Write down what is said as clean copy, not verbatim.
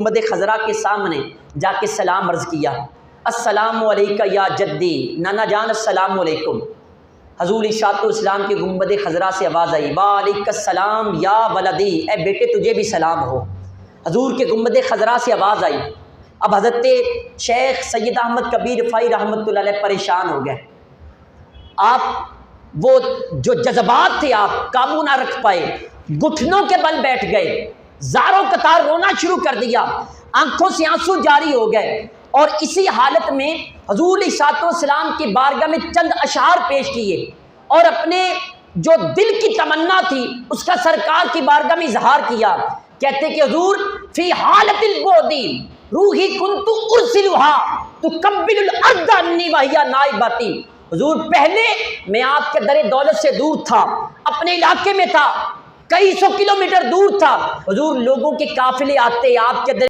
گنبد خضرا کے سامنے جا کے سلام عرض کیا، السلام علیکہ یا جدی، نانا جان السلام علیکم۔ حضور علیہ الصلوۃ والسلام کی گنبد خضرا سے آواز آئی، وعلیکم السلام یا ولدی، اے بیٹے تجھے بھی سلام ہو۔ حضور کے گنبد خضرا سے آواز آئی۔ اب حضرت شیخ سید احمد کبیر رفاعی رحمۃ اللہ علیہ پریشان ہو گئے، آپ وہ جو جذبات تھے آپ قابو نہ رکھ پائے، گھٹنوں کے بل بیٹھ گئے، زاروں قطار رونا شروع کر دیا، آنکھوں سے آنسو جاری ہو گئے، اور اسی حالت میں حضور علیہ الصلوۃ والسلام کی بارگاہ میں چند اشعار پیش کیے اور اپنے جو دل کی تمنا تھی اس کا سرکار کی بارگاہ میں اظہار کیا۔ کہتے کہ حضور فی حالت البعد روحی کنت ارسلها تقبل الارض انی وہی نائباتی۔ حضور پہلے میں آپ کے در دولت سے دور تھا، اپنے علاقے میں تھا، کئی سو کلومیٹر دور تھا، حضور لوگوں کے قافلے آتے آپ کے در